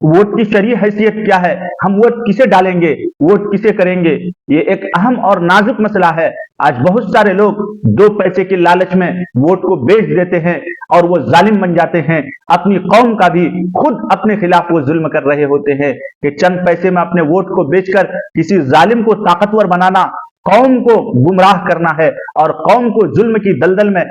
Vote की शरई हैसियत क्या है, हम वोट किसे डालेंगे, वोट किसे करेंगे, ये एक अहम और नाजुक मसला है। आज बहुत सारे लोग दो पैसे के लालच में वोट को बेच देते हैं और वो जालिम बन जाते हैं। अपनी कौम का भी खुद अपने खिलाफ वो जुल्म कर रहे होते हैं कि चंद पैसे में अपने वोट को बेचकर किसी जालिम को ताकतवर बनाना, कौम को गुमराह करना है और कौम को जुल्म की दलदल में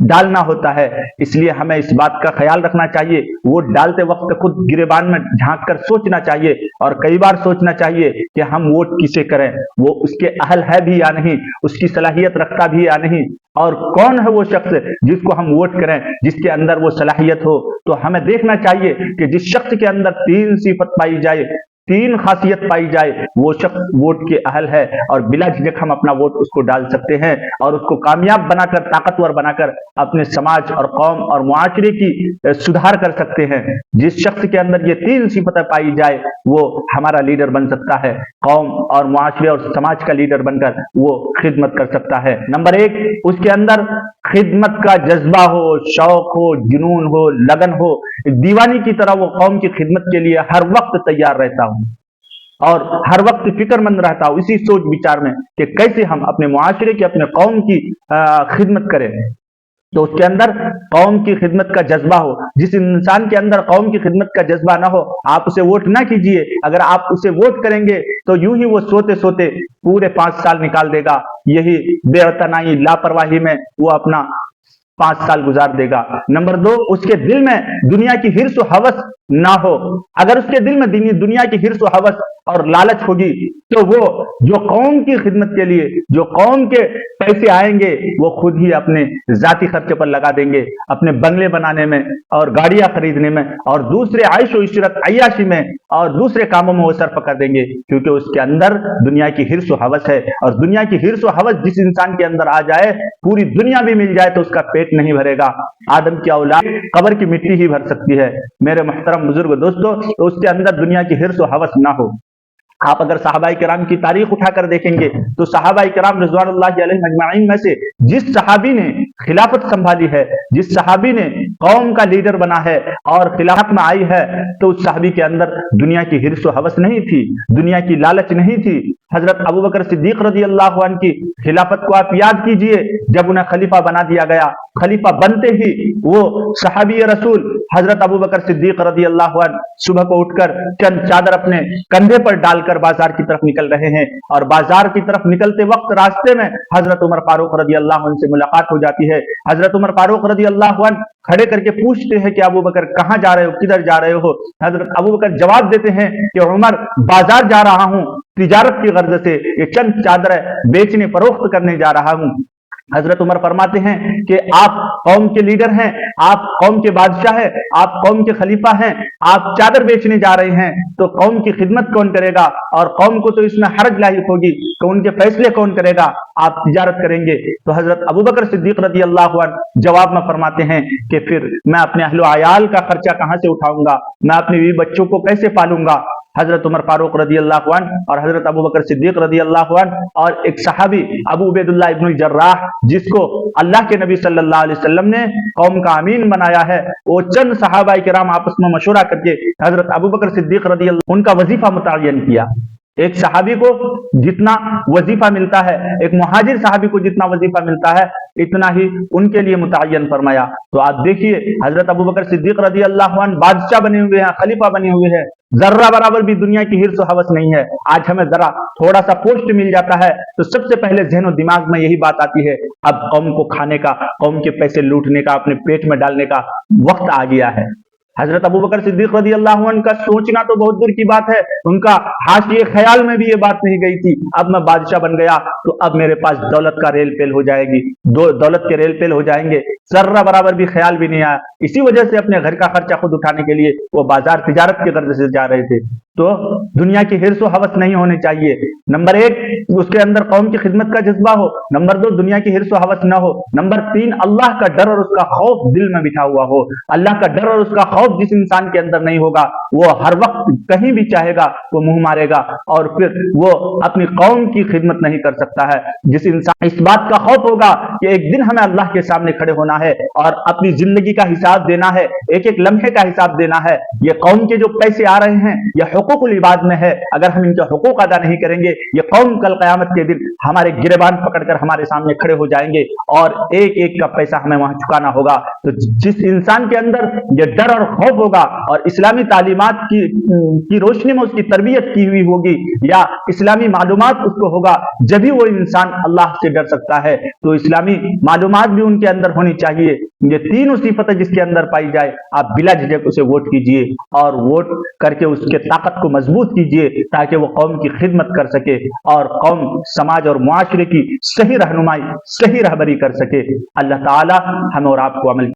डालना होता है। इसलिए हमें इस बात का ख्याल रखना चाहिए, वोट डालते वक्त खुद गिरेबान में झांक कर सोचना चाहिए और कई बार सोचना चाहिए कि हम वोट किसे करें, वो उसके अहल है भी या नहीं, उसकी सलाहियत रखता भी या नहीं, और कौन है वो शख्स जिसको हम वोट करें जिसके अंदर वो सलाहियत हो। तो हमें देखना चाहिए कि जिस शख्स के अंदर तीन सिफत पाई जाए, तीन खासियत पाई जाए, वो शख्स वोट के अहल है और बिला झिझक हम अपना वोट उसको डाल सकते हैं और उसको कामयाब बनाकर, ताकतवर बनाकर अपने समाज और कौम और मुआशरे की सुधार कर सकते हैं। जिस शख्स के अंदर ये तीन सिफतें पाई जाए वो हमारा लीडर बन सकता है, कौम और मुआशरे और समाज का लीडर बनकर वो खिदमत कर सकता है। नंबर एक, उसके अंदर खिदमत का जज्बा हो, शौक हो, जुनून हो, लगन हो, दीवानी की तरह वो कौम की खिदमत के लिए हर वक्त तैयार रहता हो और हर वक्त फिक्रमंद रहता हूं इसी सोच विचार में कि कैसे हम अपने मुआशरे की, अपने कौम की खिदमत करें। तो उसके अंदर कौम की खिदमत का जज्बा हो। जिस इंसान के अंदर कौम की खिदमत का जज्बा ना हो, आप उसे वोट ना कीजिए। अगर आप उसे वोट करेंगे तो यूं ही वो सोते सोते पूरे 5 साल निकाल देगा, यही बेअतनाई, लापरवाही में वो अपना 5 साल गुजार देगा। नंबर 2, उसके दिल में दुनिया की हिर्स और हवस ना हो। अगर उसके दिल में दुनिया की हिर्स और हवस और लालच होगी तो वो जो कौम की खिदमत के लिए जो कौम के पैसे आएंगे वो खुद ही अपने जाती खर्चे पर लगा देंगे, अपने बंगले बनाने में और गाड़ियां खरीदने में और दूसरे आयशो इशरत अय्याशी में और दूसरे कामों में वो सर्फ कर देंगे, क्योंकि उसके अंदर दुनिया की हिर्स और हवस है। और दुनिया की हिर्स और हवस जिस इंसान के अंदर आ जाए, पूरी दुनिया भी मिल जाए तो उसका पेट नहीं भरेगा। आदम की औलाद कब्र की मिट्टी ही भर सकती है। मेरे मुहतरम बुजुर्ग दोस्तों, तो उसके अंदर दुनिया की हिर्स और हवस ना हो। आप अगर सहाबाई किराम की तारीख उठाकर देखेंगे तो सहाबाई किराम रिज़वानुल्लाहि अलैहिम अजमाइन में से जिस सहाबी ने खिलाफत संभाली है, जिस सहाबी ने कौम का लीडर बना है और खिलाफत में आई है, तो उस सहाबी के अंदर दुनिया की हिर्स और हवस नहीं थी, दुनिया की लालच नहीं थी। हजरत अबू बकर सिद्दीक रज़ियल्लाहु अन्हु की खिलाफत को आप याद कीजिए। जब उन्हें खलीफा बना दिया गया, खलीफा बनते ही वो सहाबी रसूल हजरत अबू बकर सिद्दीक रज़ियल्लाहु अन्हु सुबह को उठकर चंद चादर अपने कंधे पर डालकर बाजार की तरफ निकल रहे हैं और बाजार की तरफ निकलते वक्त रास्ते में हजरत उमर फारूक रज़ियल्लाहु अन्हु से मुलाकात हो जाती है। हजरत उमर फारूक रज़ियल्लाहु अन्हु खड़े करके पूछते हैं कि अबू बकर कहां जा रहे हो, किधर जा रहे हो। हजरत अबू बकर जवाब देते हैं कि उमर, बाजार जा रहा हूं, तिजारत की गर्ज से ये चंद चादर बेचने फरोख्त करने जा रहा हूं। हजरत उमर फरमाते हैं कि आप कौम के लीडर हैं, आप कौम के बादशाह हैं, आप कौम के खलीफा हैं, आप चादर बेचने जा रहे हैं, तो कौम की खिदमत कौन करेगा और कौम को तो इसमें हरज लाहिक होगी, तो उनके फैसले कौन करेगा, आप तिजारत करेंगे। तो हजरत अबू बकर सिद्दीक रज़ियल्लाहु अन्हु जवाब में फरमाते हैं कि फिर मैं अपने अहलो अयाल का खर्चा कहां से उठाऊंगा, मैं अपने बीवी बच्चों को कैसे पालूंगा। हजरत उमर फारूक रज़ियल्लाहु अन्हु और हजरत अबू बकर सिद्दीक रज़ियल्लाहु अन्हु और एक सहाबी अबू उबैदुल्लाह इब्नुल जर्राह, जिसको अल्लाह के नबी सल्लल्लाहु अलैहि वसल्लम ने कौम का अमीन बनाया है, वो चंद सहाबाए किराम आपस में मशवरा करके हजरत अबू बकर सिद्दीक रज़ियल्लाहु उनका वजीफा मुतय्यन किया। एक सहाबी को जितना वजीफा मिलता है, एक मुहाजिर सहाबी को जितना वजीफा मिलता है, इतना ही उनके लिए मुतय्यन फरमाया। तो आप देखिए, हजरत अबू बकर सिद्दीक रज़ियल्लाहु अन्हु बादशाह बने हुए हैं, खलीफा बने हुए हैं, जर्रा बराबर भी दुनिया की हिर्स और हवस नहीं है। आज हमें जरा थोड़ा सा पोस्ट मिल जाता है तो सबसे पहले ज़हन और दिमाग में यही बात आती है, अब कौम को खाने का, कौम के पैसे लूटने का, अपने पेट में डालने का वक्त आ गया है। हजरत अबू बकर सिद्दीक रज़ियल्लाहु अन्हु का सोचना तो बहुत दूर की बात है, उनका हाशिए ख्याल में भी ये बात नहीं गई थी, अब मैं बादशाह बन गया तो अब मेरे पास दौलत का रेल पेल हो जाएगी, दौलत के रेल पेल हो जाएंगे, जर्रा बराबर भी ख्याल भी नहीं आया। इसी वजह से अपने घर का खर्चा खुद उठाने के लिए वो बाजार तिजारत के गर्ज से जा रहे थे। تو دنیا کی حرص و حوث نہیں ہونے چاہیے. نمبر ایک اس کے اندر قوم کی خدمت کا جذبہ ہو. نمبر دو دنیا کی حرص و حوث نہ ہو. نمبر تین اللہ کا ڈر اور اس کا خوف دل میں بٹھا ہوا ہو. اللہ کا ڈر اور اس کا خوف جس انسان کے اندر نہیں ہوگا وہ ہر وقت کہیں بھی چاہے گا وہ منہ مارے گا اور پھر وہ اپنی قوم کی خدمت نہیں کر سکتا ہے. جس انسان اس بات کا خوف ہوگا کہ ایک دن ہمیں اللہ کے سامنے کھڑے ہونا ہے اور اپنی زندگی کا حساب دینا ہے, ایک ایک لمحے کا حساب دینا ہے. یہ قوم کے جو پیسے آ رہے ہیں یہ حقوق العباد میں ہے, اگر ہم ان کے حقوق ادا نہیں کریں گے یہ قوم کل قیامت کے دن ہمارے گریبان پکڑ کر ہمارے سامنے کھڑے ہو جائیں گے اور ایک ایک کا پیسہ ہمیں وہاں چکانا ہوگا. تو جس انسان کے اندر یہ ڈر اور خوف ہوگا اور اسلامی تعلیمات کی روشنی میں اس کی تربیت کی ہوئی ہوگی یا اسلامی معلومات اس کو ہوگا, جبھی وہ انسان اللہ سے ڈر سکتا ہے. تو اسلامی معلومات بھی ان کے اندر ہونی چاہیے. یہ تینوں صفتیں جس کے اندر پائی جائے آپ بلا جھجک اسے ووٹ کیجئے اور ووٹ کر کے اس کے طاقت کو مضبوط کیجئے تاکہ وہ قوم کی خدمت کر سکے اور قوم, سماج اور معاشرے کی صحیح رہنمائی, صحیح رہبری کر سکے. اللہ تعالی ہمیں اور آپ کو عمل